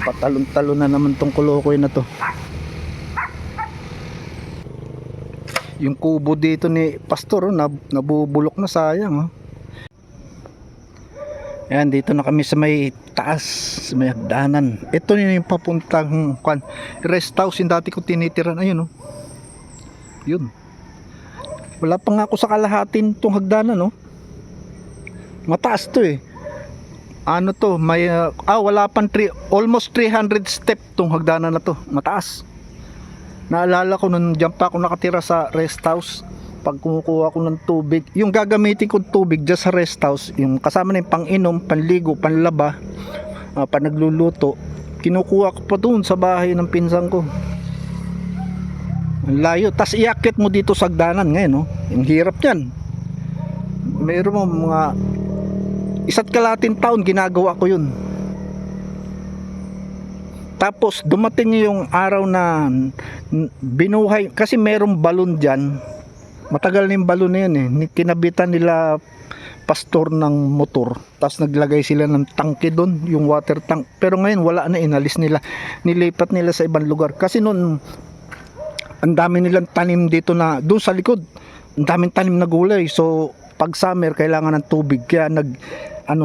Patalon-talon na naman tong kulukoy na to. Yung kubo dito ni Pastor, nabubulok na, sayang. Ayan, dito na kami sa may taas, sa may hagdanan. Ito yung papuntang rest house yung dati ko tinitiran. Ayun, yun. Wala pa nga ako sa kalahatin tong hagdanan, mataas to eh. Ano to, may wala pang almost 300 step tong hagdanan na to. Mataas. Naalala ko nung diyan pa ako nakatira sa rest house, pag kumukuha ko ng tubig, yung gagamitin ko tubig dyan sa rest house, yung kasama na yung pang-inom, panligo, panlaba, panagluluto, kinukuha ko pa doon sa bahay ng pinsan ko. Ang layo, tas iakit mo dito sa hagdanan ngayon, yung hirap yan. Mayroon mo mga isa't kalahating taon ginagawa ko yun. Tapos dumating yung araw na binuhay, kasi merong balon dyan. Matagal na yung balon na yun kinabitan nila Pastor ng motor, tapos naglagay sila ng tangke doon, yung water tank. Pero ngayon wala na, inalis nila, nilipat nila sa ibang lugar. Kasi noon ang dami nilang tanim dito na doon sa likod, ang daming tanim na gulay. So pag summer kailangan ng tubig, kaya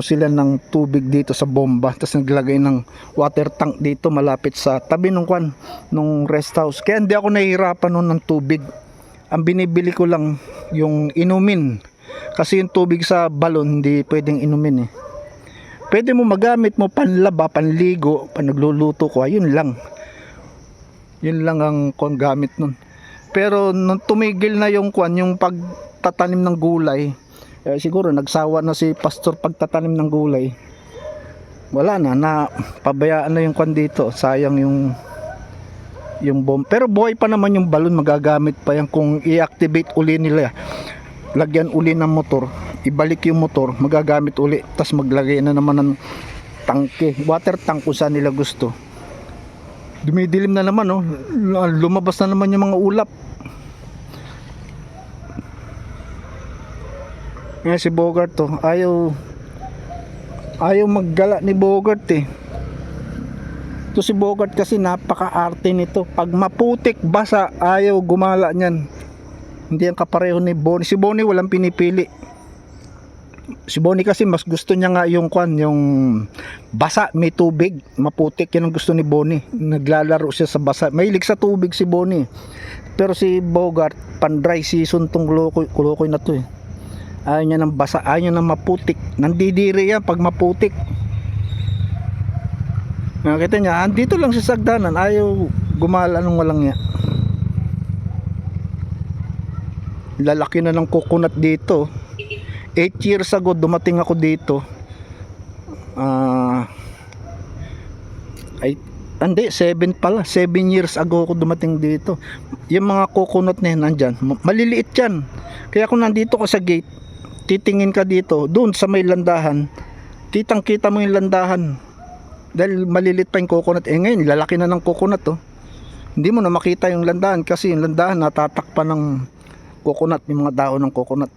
sila ng tubig dito sa bomba, tapos naglagay ng water tank dito malapit sa tabi nung rest house. Kaya hindi ako nahihirapan noon ng tubig. Ang binibili ko lang yung inumin, kasi yung tubig sa balon hindi pwedeng inumin Pwede mo magamit mo panlaba, panligo, panagluluto ko, yun lang ang gamit nun. Pero nung tumigil na yung pagtatanim ng gulay, siguro nagsawa na si Pastor pagtatanim ng gulay, wala na pabayaan na yung dito. Sayang yung bomb. Pero buhay pa naman yung balon, magagamit pa yan kung i-activate uli nila, lagyan uli ng motor, ibalik yung motor, magagamit uli, tas maglagay na naman ng tangke, water tank kung saan nila gusto. Dumidilim na naman, lumabas na naman yung mga ulap. Ngayon si Bogart ayaw maggala ni Bogart Ito si Bogart kasi napaka-arte nito. Pag maputik, basa, ayaw gumala niyan. Hindi yan kapareho ni Bonnie. Si Bonnie walang pinipili. Si Bonnie kasi mas gusto niya nga yung basa, may tubig, maputik. Yan ang gusto ni Bonnie. Naglalaro siya sa basa. Mahilig sa tubig si Bonnie. Pero si Bogart, pan dry season tong kulukoy na to Ayaw niya ng basa, ayaw niya ng maputik. Nandidiri yan pag maputik. Nakita niya, andito lang sa sagdanan, ayaw gumala ng walang niya. Lalaki na ng coconut dito. 8 years ago dumating ako dito. Hindi, 7 pala. 7 years ago ako dumating dito. Yung mga coconut na yan, nandyan, maliliit yan. Kaya kung nandito ka sa gate, titingin ka dito, doon sa may landahan, kitang-kita mo yung landahan. Dahil malilit pa yung coconut. Ngayon, lalaki na ng coconut Hindi mo na makita yung landahan, kasi yung landahan natatakpan ng coconut, yung mga daon ng coconut.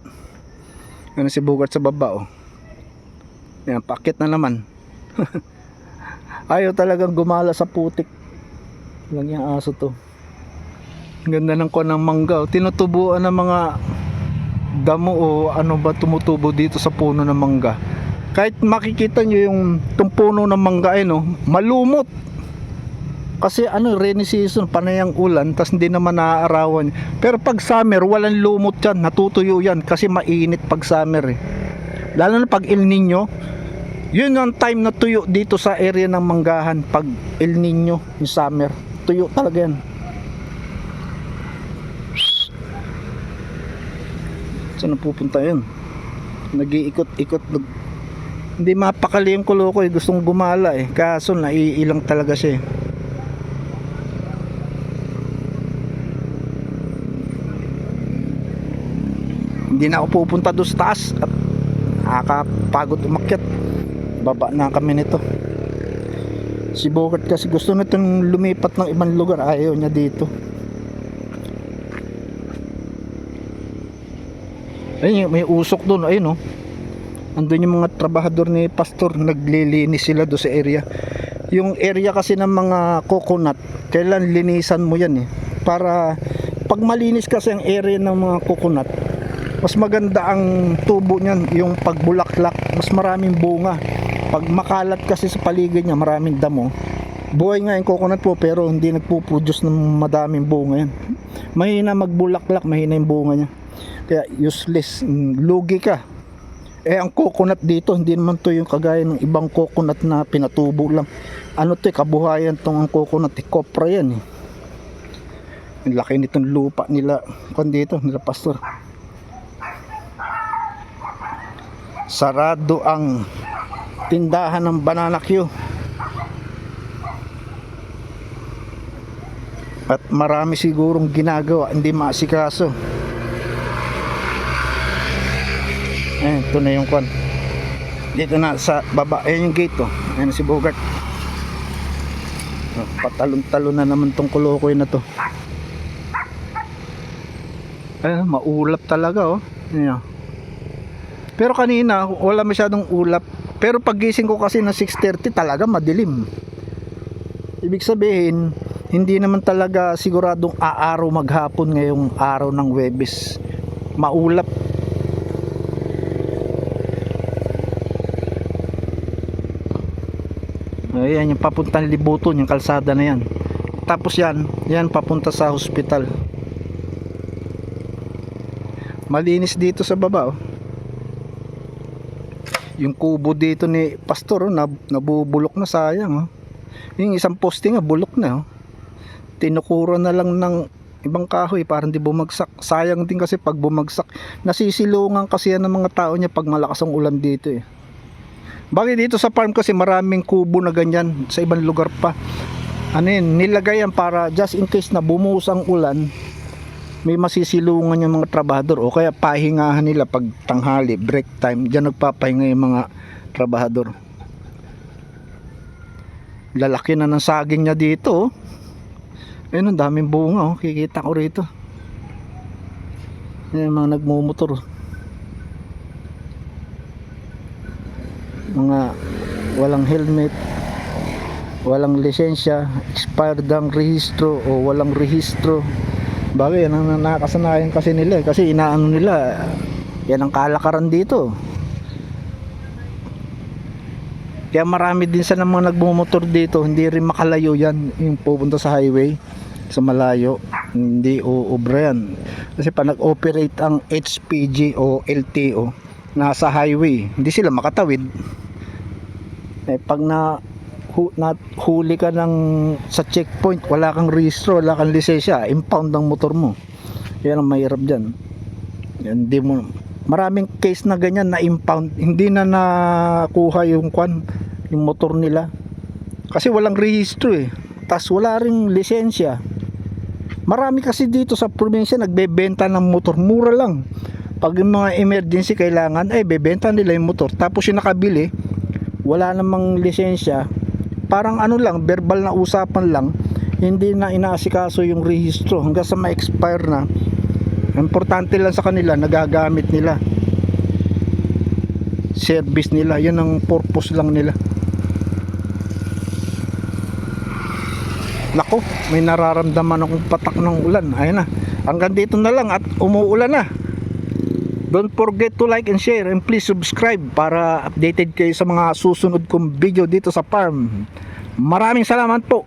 Yan si Bogart sa baba Yan, pakit na naman. Ayaw talagang gumala sa putik. Lang yung aso to. Ganda ng ng mangga tinutubuan ng mga damo tumutubo dito sa puno ng mangga. Kahit makikita nyo yung puno ng mangga malumot. Kasi rainy season, panayang ulan, tas hindi naman naaarawan. Pero pag summer, walang lumot yan, natutuyo yan, kasi mainit pag summer Lalo na pag El Nino, yun ang time na tuyo dito sa area ng manggahan. Pag El Nino, yung summer, tuyo talaga yan. Saan pupunta yun? Nag-iikot-ikot. Hindi mapakali yung kulukoy, gustong gumala kaso naiilang talaga siya Hindi na ako pupunta doon sa taas at nakakapagod umakyat. Baba na kami nito. Si Bogart kasi gusto nitong lumipat ng ibang lugar, ayaw niya dito. Ayun, may usok doon, andun yung mga trabahador ni Pastor, naglilinis sila doon sa area. Yung area kasi ng mga coconut, kailan linisan mo yan para pag malinis kasi ang area ng mga coconut, mas maganda ang tubo niyan, yung pagbulaklak, mas maraming bunga. Pag makalat kasi sa paligid niya, maraming damo. Buhay nga yung coconut po, pero hindi nagpo-produce ng madaming bunga yan. Mahina magbulaklak, mahina yung bunga niya. Kaya useless, lugi ka. Ang coconut dito, hindi naman to yung kagaya ng ibang coconut na pinatubo lang. Ano to kabuhayan tong ang coconut, kopra yan Ang laki nitong lupa nila, dito, nila pastor. Sarado ang tindahan ng Banana Q. At marami sigurong ginagawa, hindi maasikaso. Ito na yung kwan. Dito na sa baba, yung gate Ayan si Bogart. Patalon-talon na naman tong kulukoy na to. Maulap talaga Ayan. Pero kanina wala masyadong ulap. Pero pagising ko kasi ng 6:30 talaga madilim. Ibig sabihin, hindi naman talaga siguradong aaraw maghapon ngayong araw ng Huwebes. Maulap. Ayan yung papuntang Libuton, yung kalsada na yan. Tapos yan papunta sa hospital. Malinis dito sa baba Yung kubo dito ni pastor nabubulok na, sayang Yung isang poste nga bulok na Tinukuro na lang ng ibang kahoy para hindi bumagsak. Sayang din kasi pag bumagsak, nasisilungan kasi yan ng mga tao niya pag malakas ang ulan dito Bakit dito sa farm kasi maraming kubo na ganyan, sa ibang lugar pa nilagay yan para just in case na bumuhos ang ulan, may masisilungan yung mga trabahador, o kaya pahingahan nila pag tanghali, break time, dyan nagpapahinga yung mga trabahador. Lalaki na ng saging niya dito Ayun, ang daming bunga kikita ko rito. Yung mga nagmumotor, mga walang helmet, walang lisensya, expired ang rehistro o walang rehistro. Bagay yan ang nakasanayan kasi nila kasi inaano nila, yan ang kalakaran dito. Kaya marami din sa mga nagmumotor dito, hindi rin makalayo yan, yung pupunta sa highway, sa malayo, hindi uubra yan. Kasi pa nag-operate ang HPG o LTO, nasa highway, hindi sila makatawid. Pag huli ka sa checkpoint, wala kang rehistro, wala kang lisensya, impound ang motor mo. Yan ang mahirap dyan. Yan, maraming case na ganyan na impound, hindi na nakuha yung motor nila kasi walang rehistro tas wala ring lisensya. Marami kasi dito sa probinsya nagbebenta ng motor, mura lang. Pag yung mga emergency kailangan, bebenta nila yung motor, tapos yung nakabili wala namang lisensya, parang lang, verbal na usapan lang, hindi na inaasikaso yung rehistro hanggang sa ma-expire na. Importante lang sa kanila, nagagamit nila, service nila, yun ang purpose lang nila. Nako, may nararamdaman akong patak ng ulan. Ayun na, hanggang dito na lang at umuulan na. Don't forget to like and share, and please subscribe para updated kayo sa mga susunod kong video dito sa farm. Maraming salamat po.